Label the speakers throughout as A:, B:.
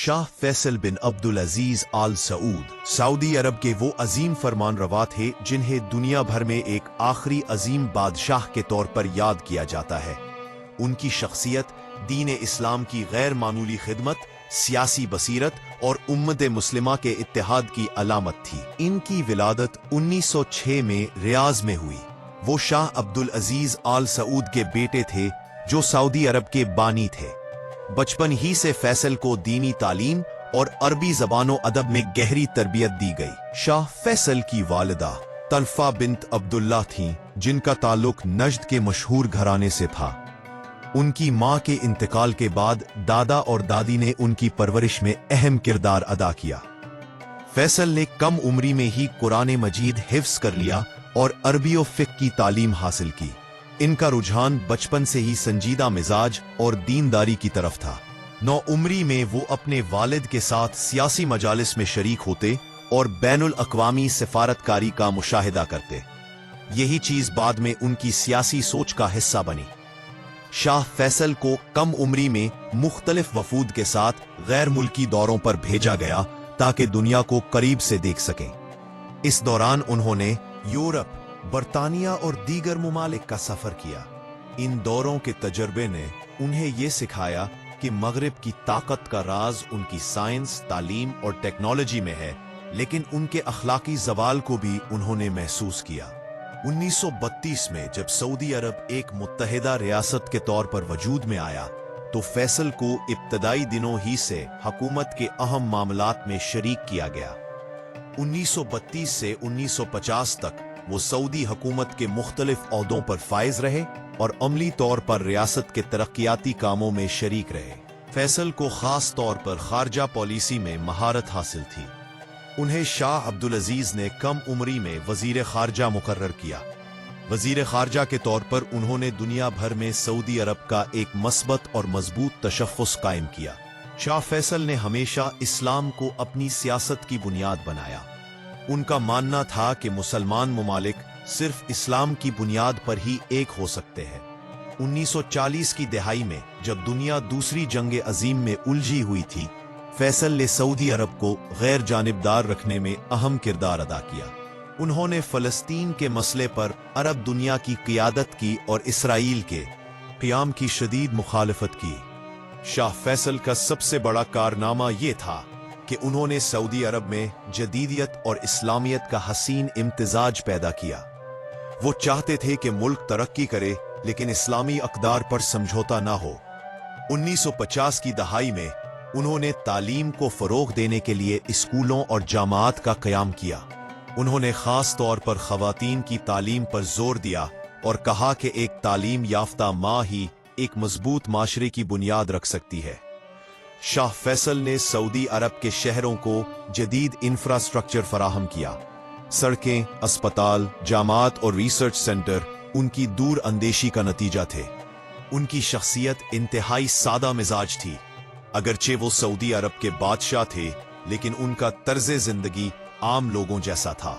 A: शाह फैसल बिन अब्दुल अजीज आल Saud Saudi अरब के वो अजीम फरमानरवा थे जिन्हें दुनिया भर में एक आखिरी अजीम बादशाह के तौर पर याद किया जाता है। उनकी शख्सियत दीन इस्लाम की गैर मामूली खिदमत, सियासी बसीरत और उम्मत मुस्लिमा के इत्तेहाद की अलामत थी। इनकी विलादत 1906 में रियाज में हुई। वो शाह अब्दुल अजीज आल सऊद के बेटे थे जो सऊदी अरब के बानी थे। बचपन ही से फैसल को दीनी तालीम और अरबी ज़बानो अदब में गहरी तरबियत दी गई। शाह फैसल की वालिदा तल्फा बिन्त अब्दुल्ला थीं, जिनका ताल्लुक नजद के मशहूर घराने से था। उनकी मां के इंतकाल के बाद दादा और दादी ने उनकी परवरिश में अहम किरदार अदा किया। फैसल ने कम उम्री में ही कुरान मजीद हिफ्स कर लिया और अरबी और फिक़्ह की तालीम हासिल की। इनका रुझान बचपन से ही संजीदा मिजाज और दीनदारी की तरफ था। 9 उम्री में वो अपने वालिद के साथ सियासी मजालिस में शरीक होते और बैनुल अक़वामी सिफारतकारी का मुशाहिदा करते। यही चीज बाद में उनकी सियासी सोच का हिस्सा बनी। शाह फैसल को कम उम्री में मुख्तलिफ वफूद के साथ गैर मुल्की दौरों पर भेजा गया ताकि दुनिया को करीब से देख सकें। इस दौरान उन्होंने यूरोप, बरतानिया और दीगर मुमालिक का सफर किया। इन दौरों के तजर्बे ने उन्हें यह सिखाया कि मगरिब की ताकत का राज उनकी साइंस, तालीम और टेक्नोलॉजी में है, लेकिन उनके अखलाकी जवाल को भी उन्होंने महसूस किया। 1932 में जब सऊदी अरब एक मुत्तहिदा रियासत के तौर पर वजूद में आया तो फैसल को इब्तदाई दिनों ही से हुकूमत के अहम मामलात में शरीक किया गया। 1932 से 1950 तक वो सऊदी हुकूमत के मुख्तलिफ ओहदों पर फाइज रहे और अमली तौर पर रियासत के तरक्याती कामों में शरीक रहे। फैसल को खास तौर पर खारजा पॉलिसी में महारत हासिल थी। उन्हें शाह अब्दुल अजीज ने कम उम्री में वजीर खारजा मुकर्रर किया। वजीर खारजा के तौर पर उन्होंने दुनिया भर में सऊदी अरब का एक मस्बत और मजबूत तशख्खुस कायम किया। शाह फैसल ने हमेशा इस्लाम को अपनी सियासत की बुनियाद बनाया। उनका मानना था कि मुसलमान मुमालिक सिर्फ इस्लाम की बुनियाद पर ही एक हो सकते हैं। 1940 की दहाई में जब दुनिया दूसरी जंग अजीम में उलझी हुई थी, फैसल ने सऊदी अरब को गैर जानिबदार रखने में अहम किरदार अदा किया। उन्होंने फ़लस्तीन के मसले पर अरब दुनिया की क़ियादत की और इसराइल के क़याम की शदीद मुखालफत की। शाह फैसल का सबसे बड़ा कारनामा ये था कि उन्होंने सऊदी अरब में जदीदियत और इस्लामियत का हसीन इम्तिजाज पैदा किया। वो चाहते थे कि मुल्क तरक्की करे लेकिन इस्लामी अक़दार पर समझौता ना हो। 1950 की दहाई में उन्होंने तालीम को फ़रोग़ देने के लिए स्कूलों और जामात का क़याम किया। उन्होंने ख़ास तौर पर ख़वातीन की तालीम पर जोर दिया और कहा कि एक तालीम याफ्ता माँ ही एक मजबूत माशरे की बुनियाद रख सकती है। शाह फैसल ने सऊदी अरब के शहरों को जदीद इंफ्रास्ट्रक्चर फराहम किया। सड़कें, अस्पताल, जामात और रिसर्च सेंटर उनकी दूर अंदेशी का नतीजा थे। उनकी शख्सियत इंतहाई सादा मिजाज थी। अगरचे वो सऊदी अरब के बादशाह थे, लेकिन उनका तर्ज जिंदगी आम लोगों जैसा था।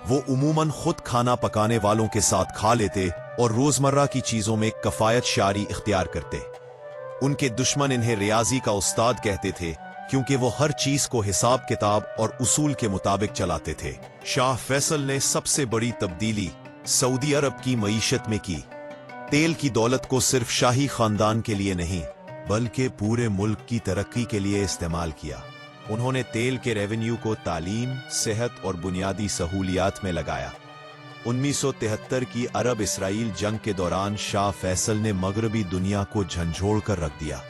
A: वो उमूमन खुद खाना पकाने वालों के साथ खा लेते और रोजमर्रा की चीजों में कफायत शारी इख्तियार करते। उनके दुश्मन इन्हें रियाजी का उस्ताद कहते थे क्योंकि वो हर चीज को हिसाब किताब और उसूल के मुताबिक चलाते थे। शाह फैसल ने सबसे बड़ी तब्दीली सऊदी अरब की मईशत में की। तेल की दौलत को सिर्फ शाही खानदान के लिए नहीं बल्कि पूरे मुल्क की तरक्की के लिए इस्तेमाल किया। उन्होंने तेल के रेवेन्यू को तालीम, सेहत और बुनियादी सहूलियात में लगाया। 1973 की अरब इसराइल जंग के दौरान शाह फैसल ने मगरबी दुनिया को झंझोड़ कर रख दिया।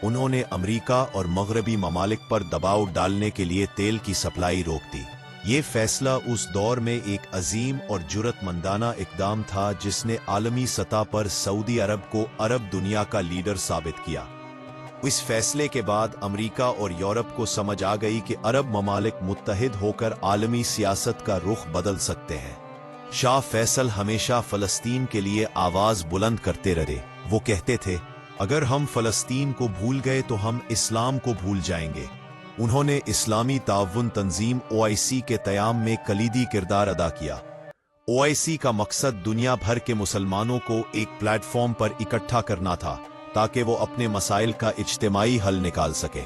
A: उन्होंने अमेरिका और मगरबी ममालिक पर दबाव डालने के लिए तेल की सप्लाई रोक दी। ये फैसला उस दौर में एक अजीम और जुर्रतमंदाना इकदाम था जिसने आलमी सतह पर सऊदी अरब को अरब दुनिया का लीडर साबित किया। इस फैसले के बाद अमेरिका और यूरोप को समझ आ गई कि अरब ममालिक मुत्तहिद होकर आलमी सियासत का रुख बदल सकते हैं। शाह फैसल हमेशा फ़लस्तीन के लिए आवाज़ बुलंद करते रहे। वो कहते थे, अगर हम फ़लस्तीन को भूल गए तो हम इस्लाम को भूल जाएंगे। उन्होंने इस्लामी ताउन तंजीम OIC के क़याम में कलीदी किरदार अदा किया। OIC का मकसद दुनिया भर के मुसलमानों को एक प्लेटफॉर्म पर इकट्ठा करना था ताकि वो अपने मसाइल का इज्तिमाई हल निकाल सके।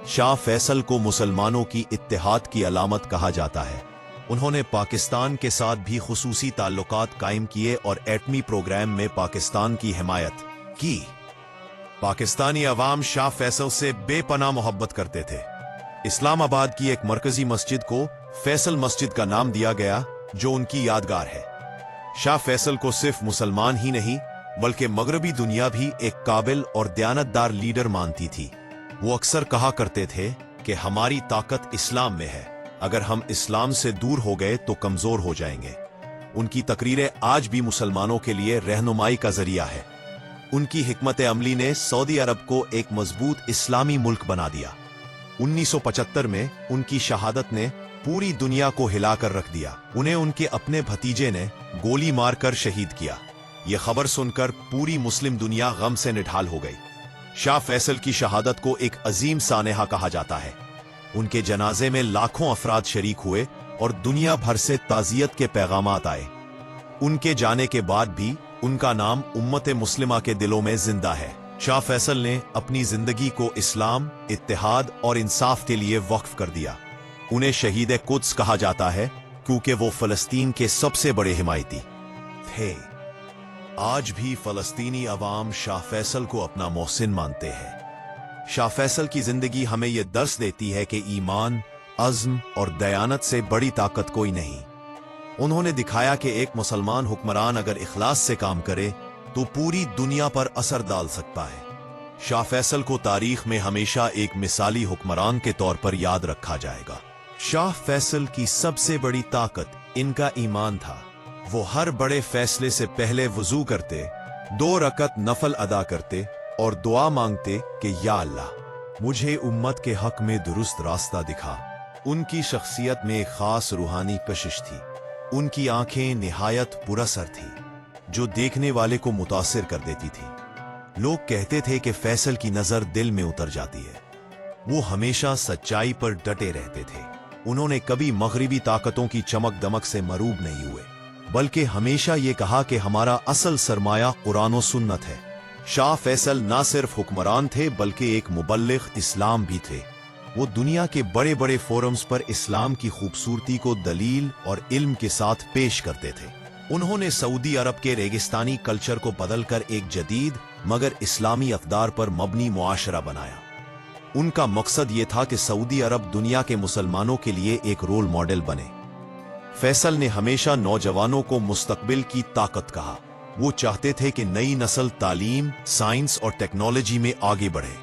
A: शाह फैसल को मुसलमानों की इत्तेहाद की अलामत कहा जाता है। उन्होंने पाकिस्तान के साथ भी खुसूसी ताल्लुकात कायम किए और एटमी प्रोग्राम में पाकिस्तान की हिमायत की। पाकिस्तानी अवाम शाह फैसल से बेपनाह मोहब्बत करते थे। इस्लामाबाद की एक मरकजी मस्जिद को फैसल मस्जिद का नाम दिया गया, जो उनकी यादगार है। शाह फैसल को सिर्फ मुसलमान ही नहीं बल्कि मगरबी दुनिया भी एक काबिल और दयानतदार लीडर मानती थी। वो अक्सर कहा करते थे कि हमारी ताकत इस्लाम में है, अगर हम इस्लाम से दूर हो गए तो कमजोर हो जाएंगे। उनकी तकरीरें आज भी मुसलमानों के लिए रहनुमाई का जरिया है। उनकी हिकमत अमली ने सऊदी अरब को एक मजबूत इस्लामी मुल्क बना दिया। 1975 में उनकी शहादत ने पूरी दुनिया को हिलाकर रख दिया। उन्हें उनके अपने भतीजे ने गोली मारकर शहीद किया। यह खबर सुनकर पूरी मुस्लिम दुनिया गम से निढाल हो गई। शाह फैसल की शहादत को एक अजीम सानेहा कहा जाता है। उनके जनाजे में लाखों अफराद शरीक हुए और दुनिया भर से ताजियत के पैगामात आए। उनके जाने के बाद भी उनका नाम उम्मत मुस्लिमा के दिलों में जिंदा है। शाह फैसल ने अपनी जिंदगी को इस्लाम, इत्तेहाद और इंसाफ के लिए वक्फ कर दिया। उन्हें शहीद कुद्स कहा जाता है क्योंकि वो फलस्तीन के सबसे बड़े हिमायती थे। आज भी फलस्तीनी अवाम शाह फैसल को अपना मोहसिन मानते हैं। शाह फैसल की जिंदगी हमें यह दर्स देती है कि ईमान, अज़्म और दयानत से बड़ी ताकत कोई नहीं। उन्होंने दिखाया कि एक मुसलमान हुक्मरान अगर इखलास से काम करे तो पूरी दुनिया पर असर डाल सकता है। शाह फैसल को तारीख में हमेशा एक मिसाली हुक्मरान के तौर पर याद रखा जाएगा। शाह फैसल की सबसे बड़ी ताकत इनका ईमान था। वो हर बड़े फैसले से पहले वुजू करते, 2 रकत नफल अदा करते और दुआ मांगते कि या अल्लाह मुझे उम्मत के हक में दुरुस्त रास्ता दिखा। उनकी शख्सियत में एक खास रूहानी कशिश थी। उनकी आंखें निहायत पुरअसर थी, जो देखने वाले को मुतासिर कर देती थी। लोग कहते थे कि फैसल की नजर दिल में उतर जाती है। वो हमेशा सच्चाई पर डटे रहते थे। उन्होंने कभी मगरिबी ताकतों की चमक दमक से मरूब नहीं हुए, बल्कि हमेशा ये कहा कि हमारा असल सरमाया कुरान और सुन्नत है। शाह फैसल ना सिर्फ हुक्मरान थे बल्कि एक मुबल्लिग इस्लाम भी थे। वो दुनिया के बड़े बड़े फोरम्स पर इस्लाम की खूबसूरती को दलील और इल्म के साथ पेश करते थे। उन्होंने सऊदी अरब के रेगिस्तानी कल्चर को बदलकर एक जदीद मगर इस्लामी अक़दार पर मबनी मुआशरा बनाया। उनका मकसद ये था कि सऊदी अरब दुनिया के मुसलमानों के लिए एक रोल मॉडल बने। फैसल ने हमेशा नौजवानों को मुस्तकबिल की ताकत कहा। वो चाहते थे कि नई नस्ल तालीम, साइंस और टेक्नोलॉजी में आगे बढ़े,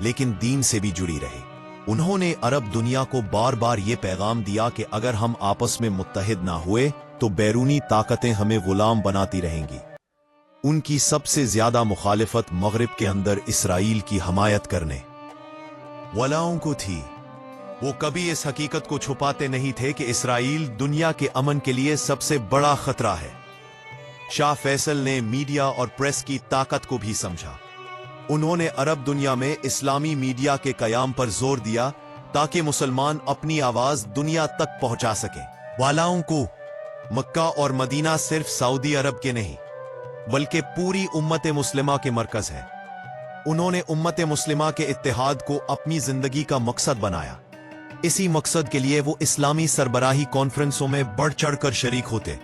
A: लेकिन दीन से भी जुड़ी रहे। उन्होंने अरब दुनिया को बार बार ये पैगाम दिया कि अगर हम आपस में मुत्तहिद ना हुए तो बैरूनी ताकतें हमें गुलाम बनाती रहेंगी। उनकी सबसे ज्यादा मुखालिफत मगरिब के अंदर इसराइल की हमायत करने वालों को थी। वो कभी इस हकीकत को छुपाते नहीं थे कि इसराइल दुनिया के अमन के लिए सबसे बड़ा खतरा है। शाह फैसल ने मीडिया और प्रेस की ताकत को भी समझा। उन्होंने अरब दुनिया में इस्लामी मीडिया के कयाम पर जोर दिया ताकि मुसलमान अपनी आवाज दुनिया तक पहुंचा सकें। वालाओं को मक्का और मदीना सिर्फ सऊदी अरब के नहीं बल्कि पूरी उम्मत मुस्लिमा के मरकज है। उन्होंने उम्मत मुस्लिमा के इत्तेहाद को अपनी जिंदगी का मकसद बनाया। इसी मकसद के लिए वो इस्लामी सरबराही कॉन्फ्रेंसों में बढ़ चढ़कर शरीक होते।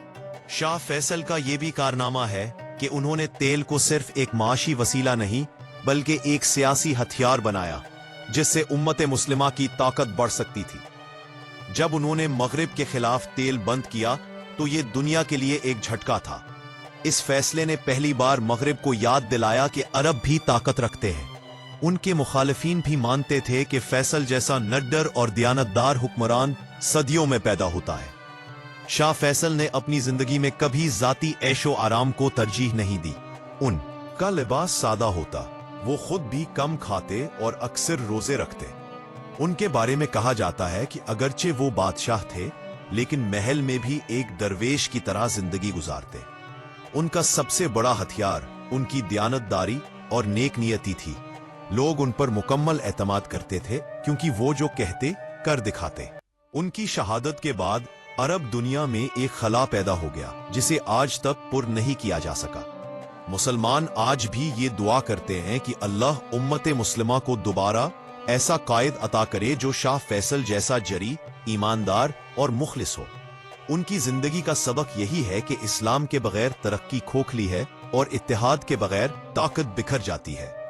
A: शाह फैसल का ये भी कारनामा है कि उन्होंने तेल को सिर्फ एक माशी वसीला नहीं बल्कि एक सियासी हथियार बनाया, जिससे उम्मत मुस्लिमा की ताकत बढ़ सकती थी। जब उन्होंने मगरिब के खिलाफ तेल बंद किया तो ये दुनिया के लिए एक झटका था। इस फैसले ने पहली बार मगरिब को याद दिलाया कि अरब भी ताकत रखते हैं। उनके मुखालिफिन भी मानते थे कि फैसल जैसा निडर और दयानतदार हुक्मरान सदियों में पैदा होता है। शाह फैसल ने अपनी जिंदगी में कभी जाती ऐशो आराम को तरजीह नहीं दी। उनका लिबास सादा होता, वो खुद भी कम खाते और अक्सर रोजे रखते। उनके बारे में कहा जाता है कि अगरचे वो बादशाह थे लेकिन महल में भी एक दरवेश की तरह जिंदगी गुजारते। उनका सबसे बड़ा हथियार उनकी दयानतदारी और नेक नियति थी। लोग उन पर मुकम्मल एतमाद करते थे क्योंकि वो जो कहते कर दिखाते। उनकी शहादत के बाद अरब दुनिया में एक खला पैदा हो गया जिसे आज तक पुर नहीं किया जा सका। मुसलमान आज भी ये दुआ करते हैं कि अल्लाह उम्मत मुस्लिमा को दोबारा ایسا قائد عطا کرے جو شاہ فیصل جیسا جری، ایماندار اور مخلص ہو۔ ان کی زندگی کا سبق یہی ہے کہ اسلام کے بغیر ترقی کھوکھلی ہے اور اتحاد کے بغیر طاقت بکھر جاتی ہے۔